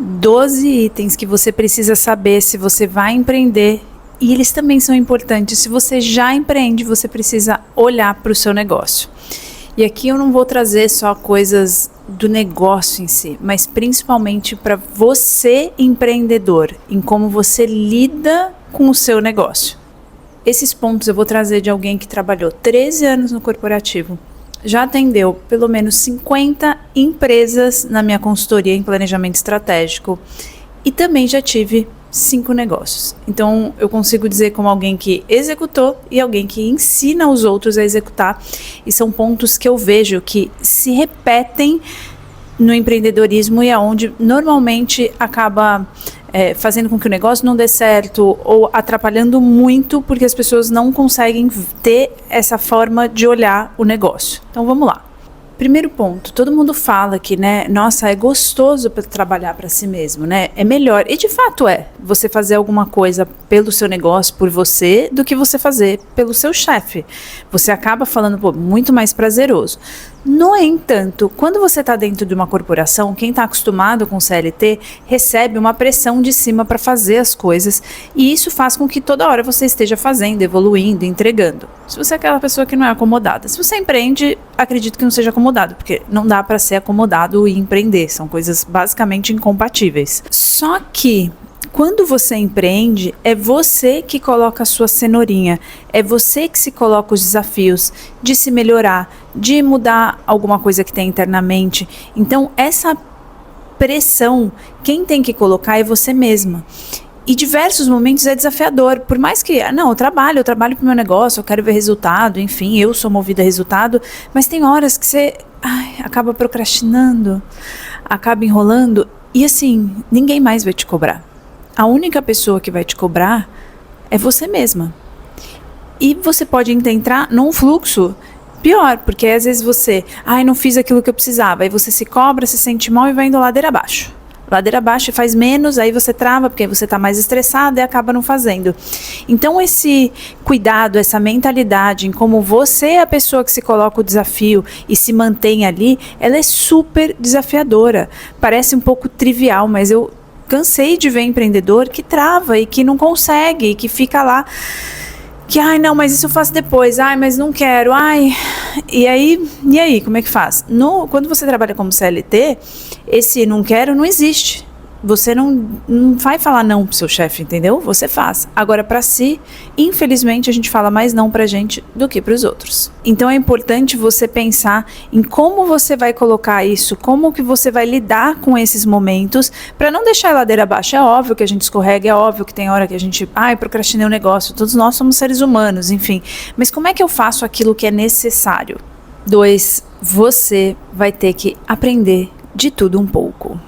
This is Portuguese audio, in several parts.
12 itens que você precisa saber se você vai empreender, e eles também são importantes. Se você já empreende, você precisa olhar para o seu negócio. E aqui eu não vou trazer só coisas do negócio em si, mas principalmente para você empreendedor, em como você lida com o seu negócio. Esses pontos eu vou trazer de alguém que trabalhou 13 anos no corporativo, já atendeu pelo menos 50 empresas na minha consultoria em planejamento estratégico e também já tive 5 negócios. Então eu consigo dizer como alguém que executou e alguém que ensina os outros a executar, e são pontos que eu vejo que se repetem no empreendedorismo e aonde normalmente acaba fazendo com que o negócio não dê certo ou atrapalhando muito porque as pessoas não conseguem ter essa forma de olhar o negócio. Então vamos lá. Primeiro ponto, todo mundo fala que, né, nossa, é gostoso trabalhar para si mesmo, né? É melhor, e de fato você fazer alguma coisa pelo seu negócio, por você, do que você fazer pelo seu chefe. Você acaba falando, pô, muito mais prazeroso. No entanto, quando você está dentro de uma corporação, quem está acostumado com CLT recebe uma pressão de cima para fazer as coisas, e isso faz com que toda hora você esteja fazendo, evoluindo, entregando. Se você é aquela pessoa que não é acomodada, se você empreende, acredito que não seja acomodado, porque não dá para ser acomodado e empreender, são coisas basicamente incompatíveis. Só que quando você empreende, é você que coloca a sua cenourinha, é você que se coloca os desafios de se melhorar, de mudar alguma coisa que tem internamente. Então, essa pressão, quem tem que colocar é você mesma. E diversos momentos é desafiador, por mais que, eu trabalho para o meu negócio, eu quero ver resultado, enfim, eu sou movida a resultado, mas tem horas que você acaba procrastinando, acaba enrolando, e assim, ninguém mais vai te cobrar. A única pessoa que vai te cobrar é você mesma. E você pode entrar num fluxo pior, porque às vezes você, não fiz aquilo que eu precisava, aí você se cobra, se sente mal e vai indo ladeira abaixo. Ladeira abaixo e faz menos, aí você trava, porque aí você está mais estressado e acaba não fazendo. Então esse cuidado, essa mentalidade em como você é a pessoa que se coloca o desafio e se mantém ali, ela é super desafiadora. Parece um pouco trivial, mas eu cansei de ver empreendedor que trava e que não consegue, e que fica lá, que não, mas isso eu faço depois, mas não quero, e aí, como é que faz? Quando você trabalha como CLT, esse não quero não existe. Você não vai falar não pro seu chefe, entendeu? Você faz. Agora, para si, infelizmente, a gente fala mais não pra gente do que pros outros. Então, é importante você pensar em como você vai colocar isso, como que você vai lidar com esses momentos, para não deixar a ladeira abaixo. É óbvio que a gente escorrega, é óbvio que tem hora que a gente, procrastinei o negócio, todos nós somos seres humanos, enfim. Mas como é que eu faço aquilo que é necessário? 2, você vai ter que aprender de tudo um pouco.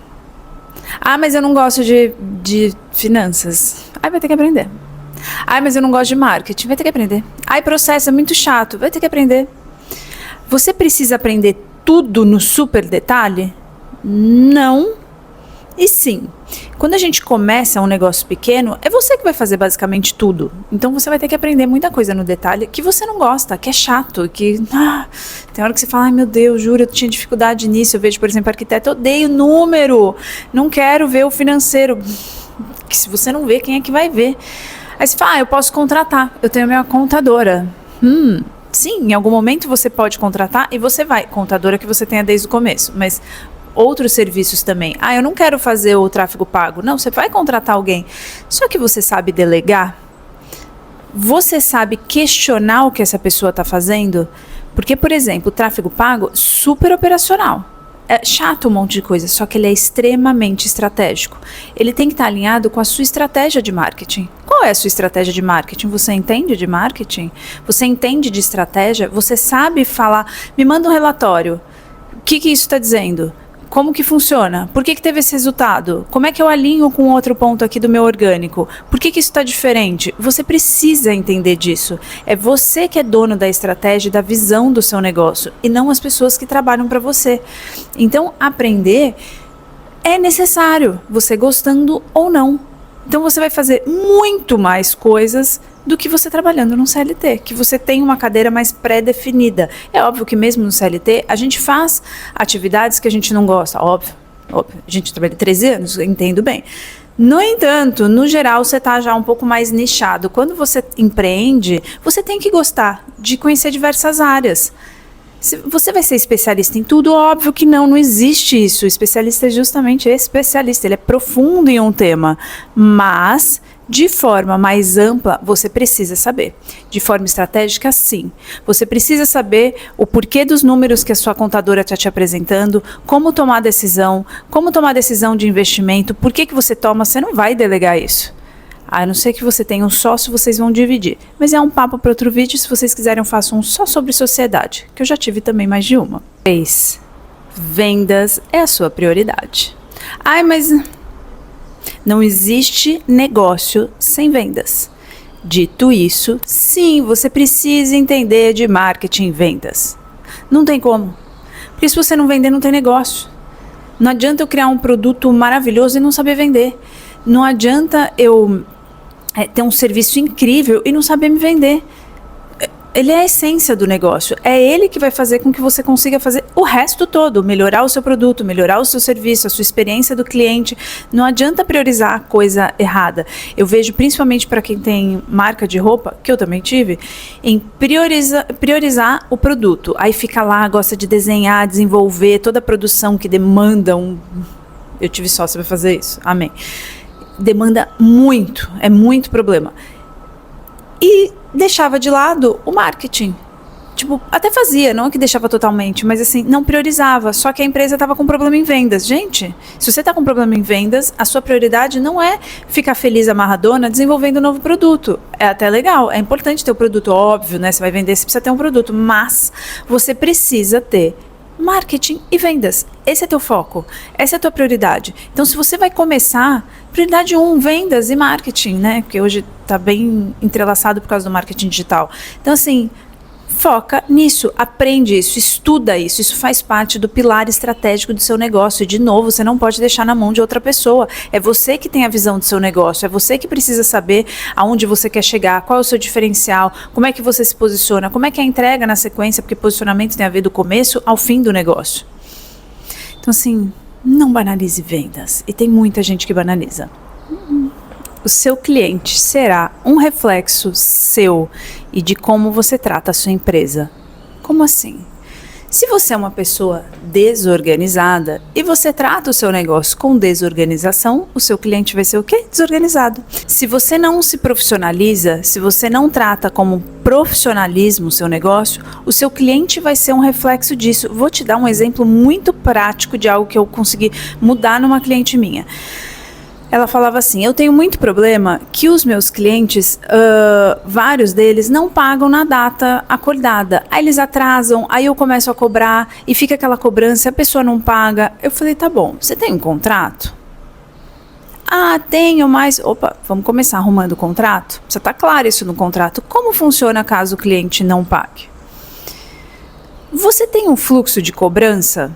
Mas eu não gosto de finanças. Vai ter que aprender. Mas eu não gosto de marketing. Vai ter que aprender. Processo é muito chato. Vai ter que aprender. Você precisa aprender tudo no super detalhe? Não. E sim, quando a gente começa um negócio pequeno, é você que vai fazer basicamente tudo. Então você vai ter que aprender muita coisa no detalhe que você não gosta, que é chato, que tem hora que você fala, meu Deus, juro, eu tinha dificuldade nisso. Eu vejo, por exemplo, arquiteto, eu odeio número, não quero ver o financeiro. Que se você não vê, quem é que vai ver? Aí você fala, eu posso contratar, eu tenho a minha contadora. Sim, em algum momento você pode contratar e você vai, contadora que você tenha desde o começo, mas outros serviços também. Eu não quero fazer o tráfego pago. Não, você vai contratar alguém. Só que você sabe delegar? Você sabe questionar o que essa pessoa está fazendo? Porque, por exemplo, o tráfego pago, super operacional. É chato um monte de coisa, só que ele é extremamente estratégico. Ele tem que estar alinhado com a sua estratégia de marketing. Qual é a sua estratégia de marketing? Você entende de marketing? Você entende de estratégia? Você sabe falar? Me manda um relatório. O que isso está dizendo? Como que funciona? Por que teve esse resultado? Como é que eu alinho com outro ponto aqui do meu orgânico? Por que isso está diferente? Você precisa entender disso. É você que é dono da estratégia e da visão do seu negócio, e não as pessoas que trabalham para você. Então, aprender é necessário, você gostando ou não. Então, você vai fazer muito mais coisas do que você trabalhando no CLT, que você tem uma cadeira mais pré-definida. É óbvio que mesmo no CLT, a gente faz atividades que a gente não gosta, óbvio. Gente, eu trabalhei 13 anos, entendo bem. No entanto, no geral, você está já um pouco mais nichado. Quando você empreende, você tem que gostar de conhecer diversas áreas. Se você vai ser especialista em tudo, óbvio que não existe isso. O especialista é justamente especialista, ele é profundo em um tema, mas de forma mais ampla, você precisa saber. De forma estratégica, sim. Você precisa saber o porquê dos números que a sua contadora está te apresentando, como tomar decisão de investimento, por que você toma, você não vai delegar isso. A não ser que você tenha um sócio, vocês vão dividir. Mas é um papo para outro vídeo. Se vocês quiserem, eu faço um só sobre sociedade, que eu já tive também mais de uma. 3. Vendas é a sua prioridade. Ai, mas não existe negócio sem vendas. Dito isso, sim, você precisa entender de marketing e vendas. Não tem como. Porque se você não vender, não tem negócio. Não adianta eu criar um produto maravilhoso e não saber vender. Não adianta eu ter um serviço incrível e não saber me vender. Ele é a essência do negócio. É ele que vai fazer com que você consiga fazer o resto todo. Melhorar o seu produto, melhorar o seu serviço, a sua experiência do cliente. Não adianta priorizar a coisa errada. Eu vejo, principalmente para quem tem marca de roupa, que eu também tive, em priorizar o produto. Aí fica lá, gosta de desenhar, desenvolver toda a produção que demanda um... Eu tive sócio para fazer isso. Amém. Demanda muito, é muito problema. E deixava de lado o marketing. Tipo, até fazia, não é que deixava totalmente, mas assim, não priorizava. Só que a empresa estava com problema em vendas. Gente, se você está com problema em vendas, a sua prioridade não é ficar feliz amarradona desenvolvendo um novo produto. É até legal, é importante ter o produto, óbvio, né? Você vai vender, você precisa ter um produto, mas você precisa ter marketing e vendas. Esse é teu foco, essa é a tua prioridade. Então, se você vai começar, prioridade 1, vendas e marketing, né? Porque hoje está bem entrelaçado por causa do marketing digital. Então, assim, foca nisso, aprende isso, estuda isso. Isso faz parte do pilar estratégico do seu negócio. E, de novo, você não pode deixar na mão de outra pessoa. É você que tem a visão do seu negócio. É você que precisa saber aonde você quer chegar, qual é o seu diferencial, como é que você se posiciona, como é que é a entrega na sequência, porque posicionamento tem a ver do começo ao fim do negócio. Então, assim, não banalize vendas. E tem muita gente que banaliza. O seu cliente será um reflexo seu e de como você trata a sua empresa. Como assim? Se você é uma pessoa desorganizada e você trata o seu negócio com desorganização, o seu cliente vai ser o quê? Desorganizado. Se você não se profissionaliza, se você não trata como profissionalismo o seu negócio, o seu cliente vai ser um reflexo disso. Vou te dar um exemplo muito prático de algo que eu consegui mudar numa cliente minha. Ela falava assim, eu tenho muito problema que os meus clientes, vários deles, não pagam na data acordada. Aí eles atrasam, aí eu começo a cobrar e fica aquela cobrança, a pessoa não paga. Eu falei, tá bom, você tem um contrato? Ah, tenho, mas... Opa, vamos começar arrumando o contrato? Precisa estar claro isso no contrato. Como funciona caso o cliente não pague? Você tem um fluxo de cobrança?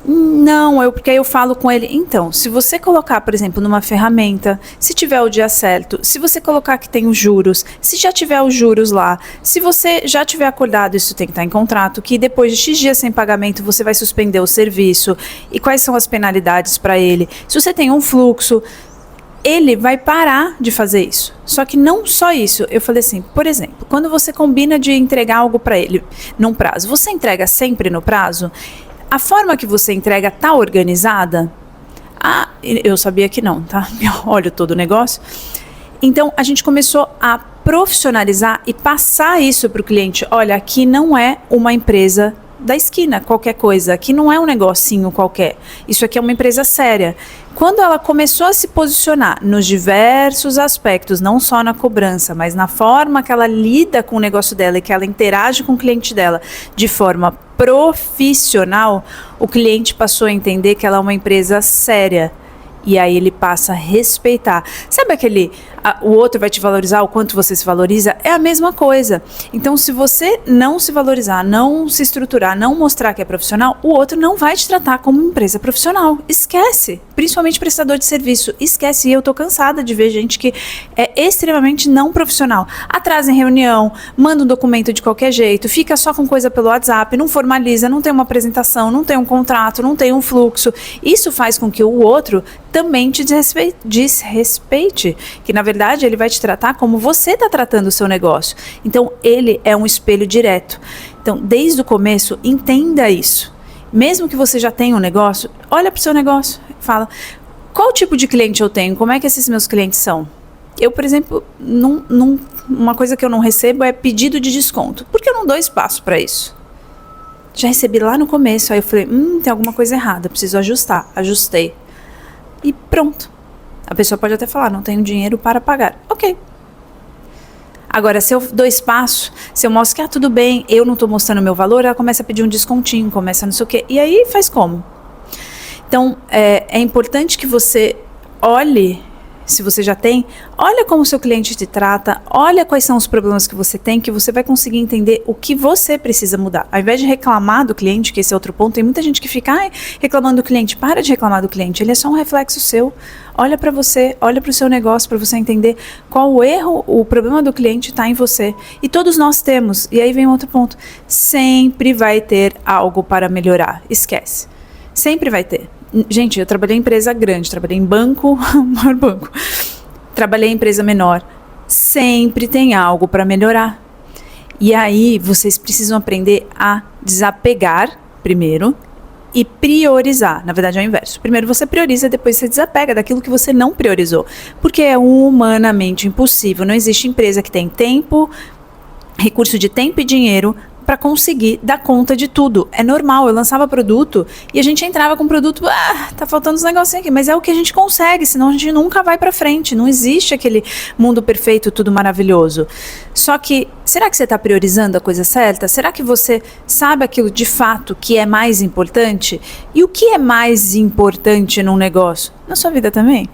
Não, porque aí eu falo com ele, então, se você colocar, por exemplo, numa ferramenta, se tiver o dia certo, se você colocar que tem os juros, se já tiver os juros lá, se você já tiver acordado, isso tem que estar em contrato, que depois de X dias sem pagamento você vai suspender o serviço, e quais são as penalidades para ele, se você tem um fluxo, ele vai parar de fazer isso. Só que não só isso, eu falei assim, por exemplo, quando você combina de entregar algo para ele num prazo, você entrega sempre no prazo? A forma que você entrega está organizada? Ah, eu sabia que não, tá? Olha todo o negócio. Então, a gente começou a profissionalizar e passar isso para o cliente. Olha, aqui não é uma empresa da esquina, qualquer coisa. Aqui não é um negocinho qualquer. Isso aqui é uma empresa séria. Quando ela começou a se posicionar nos diversos aspectos, não só na cobrança, mas na forma que ela lida com o negócio dela e que ela interage com o cliente dela de forma profissional, o cliente passou a entender que ela é uma empresa séria. E aí ele passa a respeitar. Sabe o outro vai te valorizar o quanto você se valoriza, é a mesma coisa. Então, se você não se valorizar, não se estruturar, não mostrar que é profissional, o outro não vai te tratar como empresa profissional. Esquece. Principalmente prestador de serviço. Esquece. E eu tô cansada de ver gente que é extremamente não profissional. Atrasa em reunião, manda um documento de qualquer jeito, fica só com coisa pelo WhatsApp, não formaliza, não tem uma apresentação, não tem um contrato, não tem um fluxo. Isso faz com que o outro também te desrespeite, que na verdade ele vai te tratar como você está tratando o seu negócio. Então ele é um espelho direto. Então desde o começo entenda isso. Mesmo que você já tenha um negócio, olha para o seu negócio, fala, qual tipo de cliente eu tenho, como é que esses meus clientes são? Eu, por exemplo, uma coisa que eu não recebo é pedido de desconto, porque eu não dou espaço para isso. Já recebi lá no começo, aí eu falei, tem alguma coisa errada, preciso ajustar. Ajustei. E pronto. A pessoa pode até falar, não tenho dinheiro para pagar. Ok. Agora, se eu dou espaço, se eu mostro que, tudo bem, eu não estou mostrando o meu valor, ela começa a pedir um descontinho, começa não sei o quê. E aí faz como? Então, é importante que você olhe, se você já tem, olha como o seu cliente te trata, olha quais são os problemas que você tem, que você vai conseguir entender o que você precisa mudar. Ao invés de reclamar do cliente, que esse é outro ponto, tem muita gente que fica reclamando do cliente. Para de reclamar do cliente, ele é só um reflexo seu. Olha para você, olha para o seu negócio, para você entender qual o erro, o problema do cliente está em você. E todos nós temos. E aí vem outro ponto. Sempre vai ter algo para melhorar. Esquece. Sempre vai ter. Gente, eu trabalhei em empresa grande, trabalhei em banco, maior banco. Trabalhei em empresa menor. Sempre tem algo para melhorar. E aí, vocês precisam aprender a desapegar primeiro e priorizar. Na verdade, é o inverso. Primeiro você prioriza, depois você desapega daquilo que você não priorizou. Porque é humanamente impossível. Não existe empresa que tem tempo, recurso de tempo e dinheiro para conseguir dar conta de tudo. É normal, eu lançava produto e a gente entrava com produto, tá faltando uns negocinhos aqui, mas é o que a gente consegue, senão a gente nunca vai para frente, não existe aquele mundo perfeito, tudo maravilhoso. Só que, será que você está priorizando a coisa certa? Será que você sabe aquilo de fato que é mais importante? E o que é mais importante num negócio? Na sua vida também?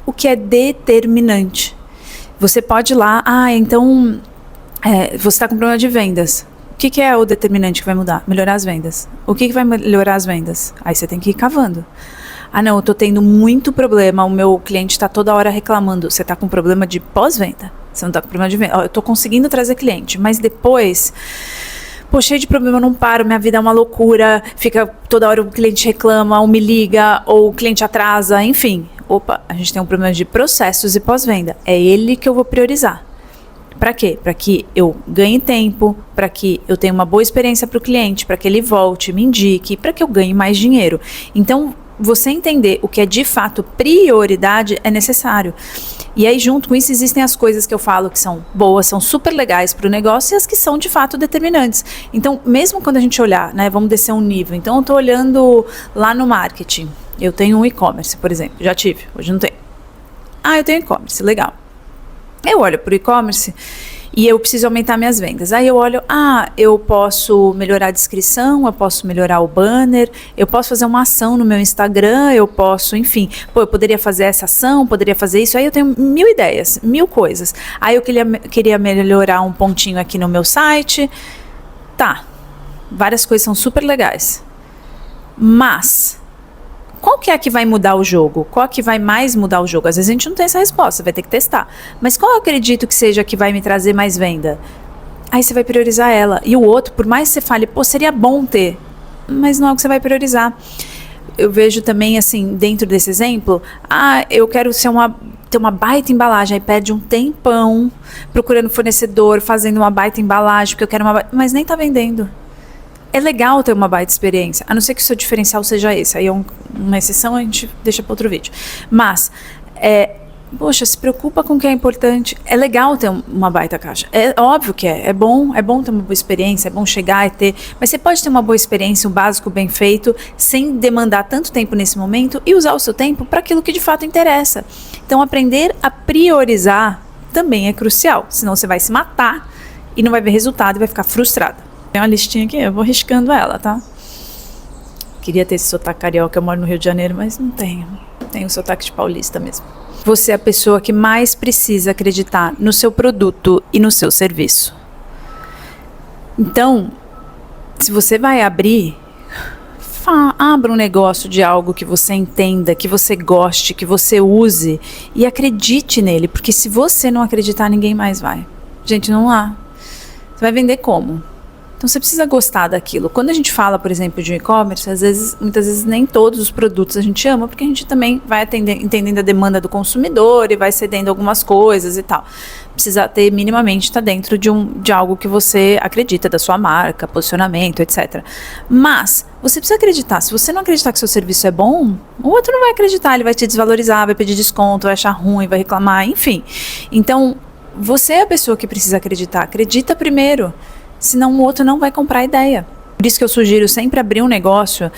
O que é determinante? Você pode ir lá, então, você está com problema de vendas. O que é o determinante que vai mudar? Melhorar as vendas. O que vai melhorar as vendas? Aí você tem que ir cavando. Não, eu tô tendo muito problema, o meu cliente está toda hora reclamando. Você está com problema de pós-venda? Você não está com problema de venda? Eu tô conseguindo trazer cliente, mas depois, cheio de problema, eu não paro, minha vida é uma loucura, fica toda hora o cliente reclama, ou me liga, ou o cliente atrasa, enfim. A gente tem um problema de processos e pós-venda. É ele que eu vou priorizar. Para quê? Para que eu ganhe tempo, para que eu tenha uma boa experiência para o cliente, para que ele volte, me indique, para que eu ganhe mais dinheiro. Então, você entender o que é de fato prioridade é necessário. E aí, junto com isso, existem as coisas que eu falo que são boas, são super legais para o negócio e as que são de fato determinantes. Então, mesmo quando a gente olhar, vamos descer um nível. Então, eu estou olhando lá no marketing. Eu tenho um e-commerce, por exemplo. Já tive, hoje não tenho. Eu tenho e-commerce, legal. Eu olho para o e-commerce e eu preciso aumentar minhas vendas. Aí eu olho, eu posso melhorar a descrição, eu posso melhorar o banner, eu posso fazer uma ação no meu Instagram, eu posso, enfim, eu poderia fazer essa ação, poderia fazer isso. Aí eu tenho 1000 ideias, 1000 coisas. Aí eu queria melhorar um pontinho aqui no meu site. Várias coisas são super legais. Mas qual que é a que vai mudar o jogo? Qual a que vai mais mudar o jogo? Às vezes a gente não tem essa resposta, vai ter que testar. Mas qual eu acredito que seja a que vai me trazer mais venda? Aí você vai priorizar ela. E o outro, por mais que você fale, seria bom ter, mas não é o que você vai priorizar. Eu vejo também, assim, dentro desse exemplo, eu quero ter uma baita embalagem, aí perde um tempão procurando fornecedor, fazendo uma baita embalagem, porque eu quero mas nem tá vendendo. É legal ter uma baita experiência, a não ser que o seu diferencial seja esse. Aí é uma exceção, a gente deixa para outro vídeo. Mas, se preocupa com o que é importante. É legal ter uma baita caixa. É óbvio que é bom ter uma boa experiência, é bom chegar e ter. Mas você pode ter uma boa experiência, um básico bem feito, sem demandar tanto tempo nesse momento e usar o seu tempo para aquilo que de fato interessa. Então, aprender a priorizar também é crucial. Senão você vai se matar e não vai ver resultado e vai ficar frustrado. Tem uma listinha aqui, eu vou riscando ela, tá? Queria ter esse sotaque carioca, eu moro no Rio de Janeiro, mas não tenho. Tem o sotaque de paulista mesmo. Você é a pessoa que mais precisa acreditar no seu produto e no seu serviço. Então, se você vai abrir, abra um negócio de algo que você entenda, que você goste, que você use e acredite nele, porque se você não acreditar, ninguém mais vai. Gente, não há. Você vai vender como? Então você precisa gostar daquilo. Quando a gente fala, por exemplo, de um e-commerce, muitas vezes nem todos os produtos a gente ama, porque a gente também vai entendendo a demanda do consumidor e vai cedendo algumas coisas e tal. Precisa ter minimamente, estar dentro de algo que você acredita, da sua marca, posicionamento, etc. Mas você precisa acreditar. Se você não acreditar que seu serviço é bom, o outro não vai acreditar, ele vai te desvalorizar, vai pedir desconto, vai achar ruim, vai reclamar, enfim. Então, você é a pessoa que precisa acreditar. Acredita primeiro. Senão o outro não vai comprar a ideia. Por isso que eu sugiro sempre abrir um negócio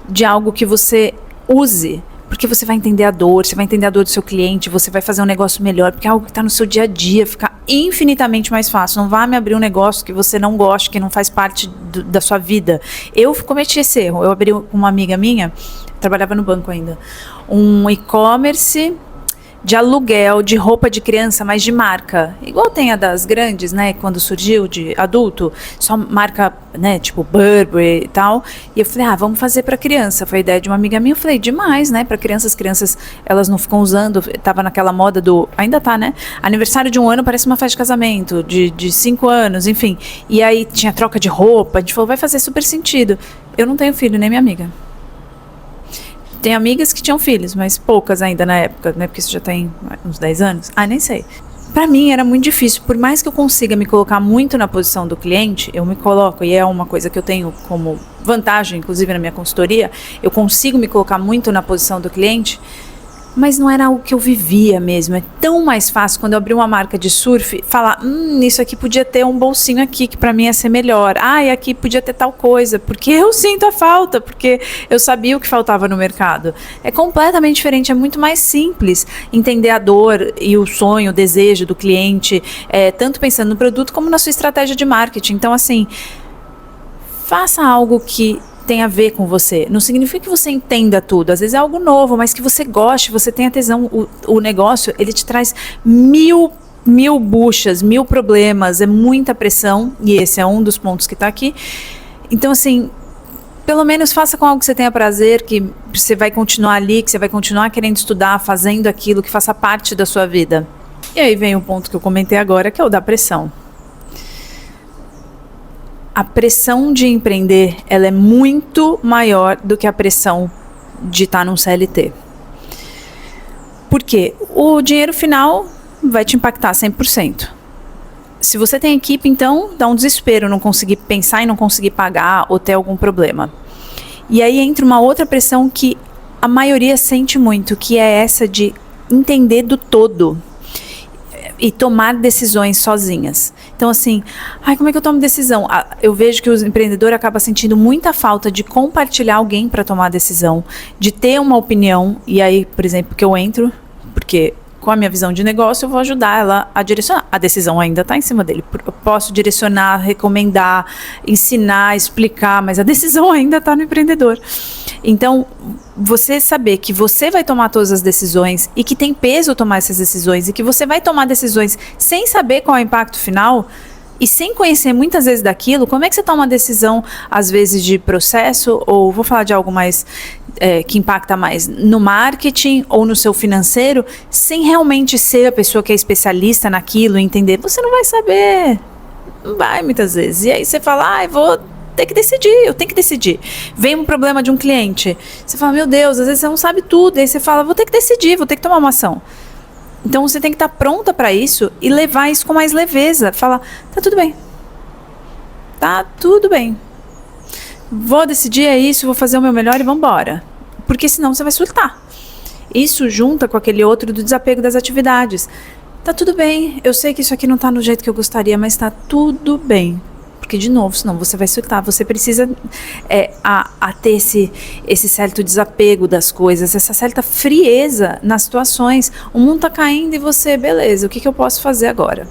de algo que você use, porque você vai entender a dor, você vai entender a dor do seu cliente, você vai fazer um negócio melhor, porque é algo que está no seu dia a dia, fica infinitamente mais fácil. Não vá me abrir um negócio que você não gosta, que não faz parte da sua vida. Eu cometi esse erro. Eu abri com uma amiga minha, trabalhava no banco ainda, um e-commerce de aluguel de roupa de criança, mas de marca. Igual tem a das grandes, né? Quando surgiu de adulto, só marca, né? Tipo Burberry e tal. E eu falei, vamos fazer para criança. Foi a ideia de uma amiga minha. Eu falei, demais, né? Para crianças, as crianças, elas não ficam usando. Tava naquela moda ainda tá, né? Aniversário de 1 ano parece uma festa de casamento, de 5 anos, enfim. E aí tinha troca de roupa. A gente falou, vai fazer super sentido. Eu não tenho filho, nem minha amiga. Tem amigas que tinham filhos, mas poucas ainda na época, né? Porque isso já tem uns 10 anos. Nem sei. Pra mim era muito difícil. Por mais que eu consiga me colocar muito na posição do cliente, eu me coloco, e é uma coisa que eu tenho como vantagem, inclusive na minha consultoria, eu consigo me colocar muito na posição do cliente, mas não era algo que eu vivia mesmo. É tão mais fácil quando eu abri uma marca de surf, falar, isso aqui podia ter um bolsinho aqui, que pra mim ia ser melhor. E aqui podia ter tal coisa, porque eu sinto a falta, porque eu sabia o que faltava no mercado. É completamente diferente, é muito mais simples entender a dor e o sonho, o desejo do cliente, tanto pensando no produto como na sua estratégia de marketing. Então, assim, faça algo que tem a ver com você. Não significa que você entenda tudo. Às vezes é algo novo, mas que você goste, você tenha tesão. O negócio, ele te traz mil buchas, 1000 problemas, é muita pressão, e esse é um dos pontos que está aqui. Então, assim, pelo menos faça com algo que você tenha prazer, que você vai continuar ali, que você vai continuar querendo estudar, fazendo aquilo, que faça parte da sua vida. E aí vem o ponto que eu comentei agora, que é o da pressão. A pressão de empreender, ela é muito maior do que a pressão de estar num CLT. Por quê? O dinheiro final vai te impactar 100%. Se você tem equipe, então, dá um desespero não conseguir pensar e não conseguir pagar ou ter algum problema. E aí entra uma outra pressão que a maioria sente muito, que é essa de entender do todo e tomar decisões sozinhas. Então, assim, como é que eu tomo decisão? Eu vejo que o empreendedor acaba sentindo muita falta de compartilhar alguém para tomar a decisão, de ter uma opinião. E aí, por exemplo, que eu entro, porque com a minha visão de negócio, eu vou ajudar ela a direcionar. A decisão ainda está em cima dele. Eu posso direcionar, recomendar, ensinar, explicar, mas a decisão ainda está no empreendedor. Então, você saber que você vai tomar todas as decisões e que tem peso tomar essas decisões e que você vai tomar decisões sem saber qual é o impacto final e sem conhecer muitas vezes daquilo, como é que você toma uma decisão, às vezes, de processo, ou vou falar de algo mais que impacta mais no marketing ou no seu financeiro, sem realmente ser a pessoa que é especialista naquilo, entender? Você não vai saber. Não vai muitas vezes. E aí você fala, eu vou ter que decidir, eu tenho que decidir. Vem um problema de um cliente, você fala, meu Deus, às vezes você não sabe tudo, aí você fala, vou ter que decidir, vou ter que tomar uma ação. Então você tem que estar pronta para isso e levar isso com mais leveza, falar, tá tudo bem, vou decidir, é isso, vou fazer o meu melhor e vamos embora, porque senão você vai surtar. Isso junta com aquele outro do desapego das atividades. Tá tudo bem, eu sei que isso aqui não tá no jeito que eu gostaria, mas tá tudo bem. Porque, de novo, senão você vai surtar. Você precisa ter esse certo desapego das coisas, essa certa frieza nas situações. O mundo está caindo e você, beleza, o que eu posso fazer agora?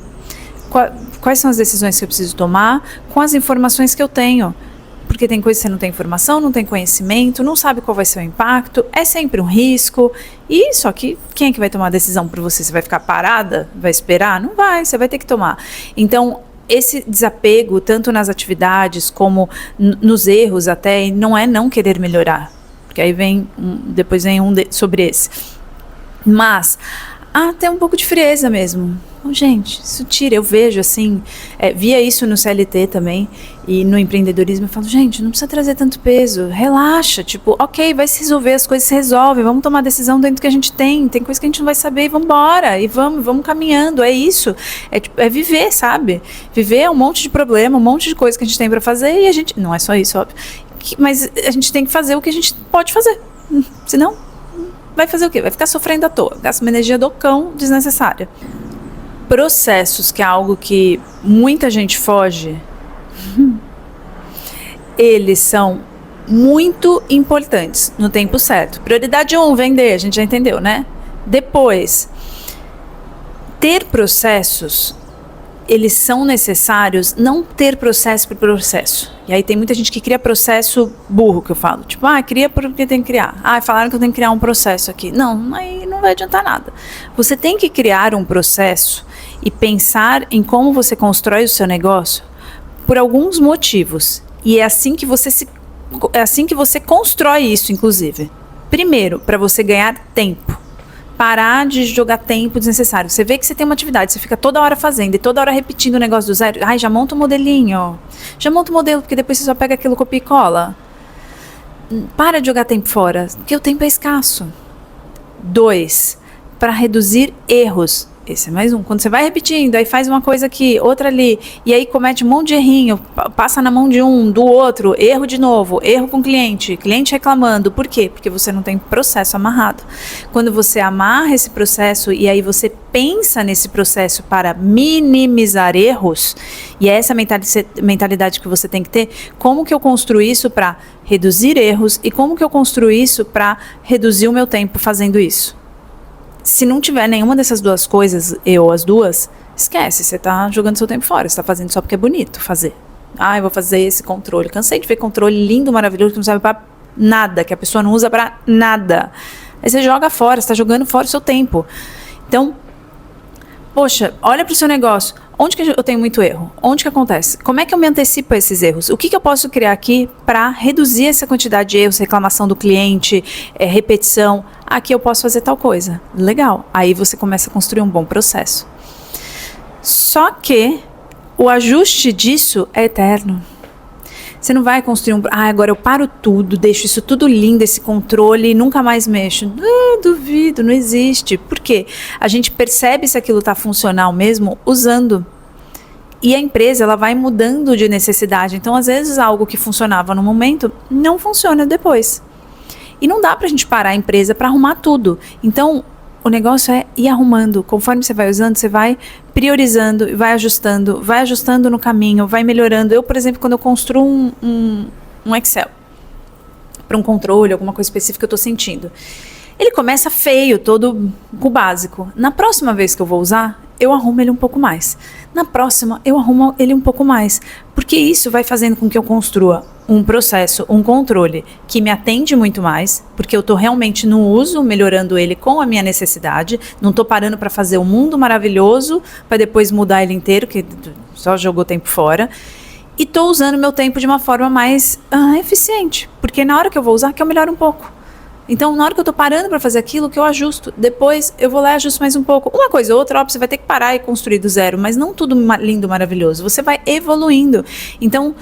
Quais são as decisões que eu preciso tomar com as informações que eu tenho? porque tem coisa que você não tem informação, não tem conhecimento, não sabe qual vai ser o impacto, é sempre um risco. E só que quem é que vai tomar a decisão por você? Você vai ficar parada? Vai esperar? Não vai, você vai ter que tomar. Então, esse desapego, tanto nas atividades como nos erros até, não é não querer melhorar. Porque aí depois vem sobre esse. Mas até um pouco de frieza mesmo. Gente, isso tira, eu vejo assim, via isso no CLT também e no empreendedorismo, eu falo, gente, não precisa trazer tanto peso, relaxa, tipo, ok, vai se resolver, as coisas se resolvem, vamos tomar decisão dentro do que a gente tem coisa que a gente não vai saber e vamos embora, e vamos caminhando, é isso, é viver, sabe? Viver é um monte de problema, um monte de coisa que a gente tem pra fazer e a gente, não é só isso, óbvio, mas a gente tem que fazer o que a gente pode fazer, senão vai fazer o quê? Vai ficar sofrendo à toa, gasta uma energia do cão desnecessária. Processos, que é algo que muita gente foge, eles são muito importantes no tempo certo. Prioridade 1, vender, a gente já entendeu, né? Depois, ter processos, eles são necessários, não ter processo por processo. E aí tem muita gente que cria processo burro, que eu falo. Tipo, cria porque tem que criar. Falaram que eu tenho que criar um processo aqui. Não, aí não vai adiantar nada. Você tem que criar um processo e pensar em como você constrói o seu negócio por alguns motivos. E é assim que você constrói isso, inclusive. Primeiro, para você ganhar tempo. Parar de jogar tempo desnecessário. Você vê que você tem uma atividade, você fica toda hora fazendo e toda hora repetindo o negócio do zero. Já monta o modelinho. Já monta o modelo, porque depois você só pega aquilo, copia e cola. Para de jogar tempo fora, porque o tempo é escasso. 2, para reduzir erros. Esse é mais um. Quando você vai repetindo, aí faz uma coisa aqui, outra ali, e aí comete um monte de errinho, passa na mão de um, do outro, erro de novo, erro com o cliente reclamando. Por quê? Porque você não tem processo amarrado. Quando você amarra esse processo e aí você pensa nesse processo para minimizar erros, e é essa mentalidade que você tem que ter, como que eu construo isso para reduzir erros e como que eu construo isso para reduzir o meu tempo fazendo isso? Se não tiver nenhuma dessas duas coisas, ou as duas, esquece, você tá jogando seu tempo fora, você tá fazendo só porque é bonito fazer. Eu vou fazer esse controle. Cansei de ver controle lindo, maravilhoso, que não serve pra nada, que a pessoa não usa pra nada. Aí você joga fora, você tá jogando fora o seu tempo. Então, poxa, olha pro seu negócio. Onde que eu tenho muito erro? Onde que acontece? Como é que eu me antecipo a esses erros? O que eu posso criar aqui para reduzir essa quantidade de erros, reclamação do cliente, repetição? Aqui eu posso fazer tal coisa. Legal. Aí você começa a construir um bom processo. Só que o ajuste disso é eterno. Você não vai construir agora eu paro tudo, deixo isso tudo lindo, esse controle, e nunca mais mexo. Duvido, não existe. Por quê? A gente percebe se aquilo está funcional mesmo usando. E a empresa, ela vai mudando de necessidade. Então, às vezes, algo que funcionava no momento, não funciona depois. E não dá pra gente parar a empresa para arrumar tudo. Então, o negócio é ir arrumando. Conforme você vai usando, você vai priorizando, vai ajustando no caminho, vai melhorando. Eu, por exemplo, quando eu construo um Excel para um controle, alguma coisa específica que eu estou sentindo, ele começa feio, todo o básico. Na próxima vez que eu vou usar, eu arrumo ele um pouco mais. Na próxima, eu arrumo ele um pouco mais. Porque isso vai fazendo com que eu construa um processo, um controle que me atende muito mais, porque eu estou realmente no uso, melhorando ele com a minha necessidade, não estou parando para fazer um mundo maravilhoso para depois mudar ele inteiro, que só jogou tempo fora, e estou usando meu tempo de uma forma mais eficiente, porque na hora que eu vou usar, que eu melhoro um pouco. Então, na hora que eu estou parando para fazer aquilo, que eu ajusto, depois eu vou lá e ajusto mais um pouco. Uma coisa ou outra, óbvio, você vai ter que parar e construir do zero, mas não tudo lindo, maravilhoso, você vai evoluindo. Então,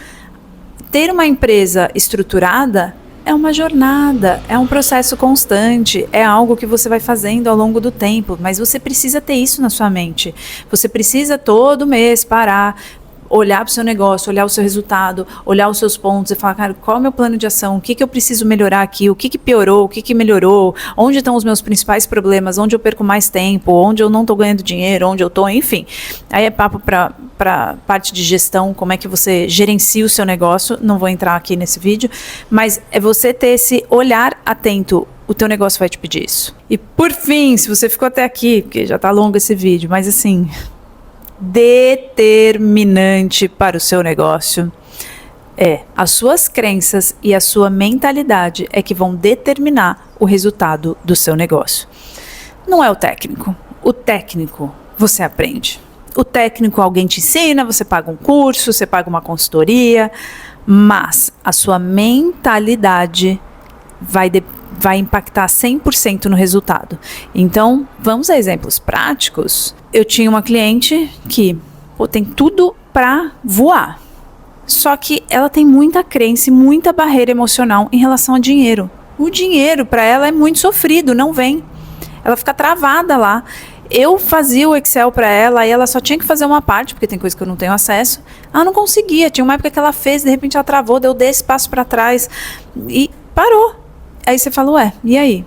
ter uma empresa estruturada é uma jornada, é um processo constante, é algo que você vai fazendo ao longo do tempo, mas você precisa ter isso na sua mente. Você precisa todo mês parar, olhar para o seu negócio, olhar o seu resultado, olhar os seus pontos e falar, cara, qual é o meu plano de ação? O que eu preciso melhorar aqui? O que piorou? O que melhorou? Onde estão os meus principais problemas? Onde eu perco mais tempo? Onde eu não estou ganhando dinheiro? Onde eu estou? Enfim, aí é papo para parte de gestão, como é que você gerencia o seu negócio. Não vou entrar aqui nesse vídeo, mas é você ter esse olhar atento. O teu negócio vai te pedir isso. E por fim, se você ficou até aqui, porque já está longo esse vídeo, mas assim, determinante para o seu negócio, As suas crenças e a sua mentalidade é que vão determinar o resultado do seu negócio. Não é o técnico. O técnico você aprende. O técnico alguém te ensina, você paga um curso, você paga uma consultoria, mas a sua mentalidade vai impactar 100% no resultado. Então, vamos a exemplos práticos. Eu tinha uma cliente que tem tudo para voar. Só que ela tem muita crença e muita barreira emocional em relação a dinheiro. O dinheiro para ela é muito sofrido, não vem. Ela fica travada lá. Eu fazia o Excel para ela e ela só tinha que fazer uma parte, porque tem coisa que eu não tenho acesso. Ela não conseguia. Tinha uma época que ela fez, de repente ela travou, deu 10 passos para trás e parou. Aí você fala, ué, e aí?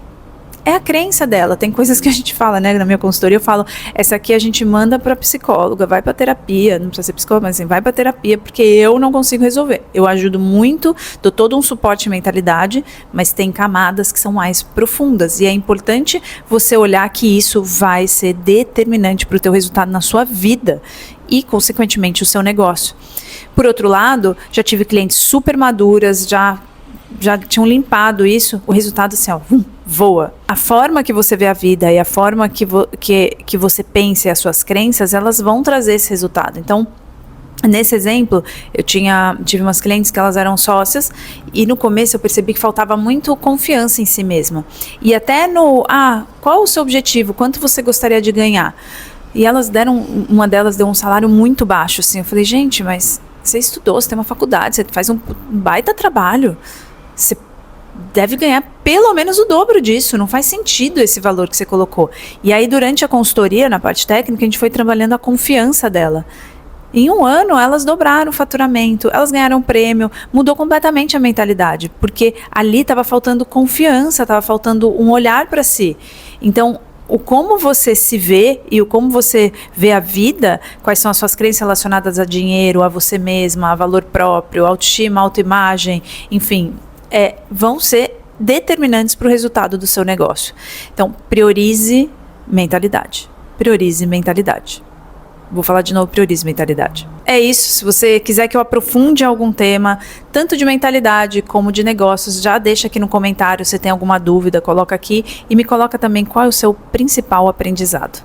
É a crença dela. Tem coisas que a gente fala, né? Na minha consultoria eu falo, essa aqui a gente manda para psicóloga, vai para terapia, não precisa ser psicóloga, mas assim, vai para terapia, porque eu não consigo resolver. Eu ajudo muito, dou todo um suporte à mentalidade, mas tem camadas que são mais profundas. E é importante você olhar que isso vai ser determinante para o teu resultado na sua vida e, consequentemente, o seu negócio. Por outro lado, já tive clientes super maduras, já tinham limpado isso, o resultado assim, ó, voa. A forma que você vê a vida e a forma que você pensa e as suas crenças, elas vão trazer esse resultado. Então, nesse exemplo, eu tive umas clientes que elas eram sócias e no começo eu percebi que faltava muito confiança em si mesma. E até qual o seu objetivo? Quanto você gostaria de ganhar? E uma delas deu um salário muito baixo, assim. Eu falei, gente, mas você estudou, você tem uma faculdade, você faz um baita trabalho. Você deve ganhar pelo menos o dobro disso, não faz sentido esse valor que você colocou. E aí, durante a consultoria, na parte técnica, a gente foi trabalhando a confiança dela. Em um ano, elas dobraram o faturamento, elas ganharam prêmio, mudou completamente a mentalidade, porque ali estava faltando confiança, estava faltando um olhar para si. Então, o como você se vê e o como você vê a vida, quais são as suas crenças relacionadas a dinheiro, a você mesma, a valor próprio, autoestima, autoimagem, enfim, vão ser determinantes para o resultado do seu negócio. Então, priorize mentalidade. Priorize mentalidade. Vou falar de novo, priorize mentalidade. É isso, se você quiser que eu aprofunde algum tema, tanto de mentalidade como de negócios, já deixa aqui no comentário se tem alguma dúvida, coloca aqui e me coloca também qual é o seu principal aprendizado.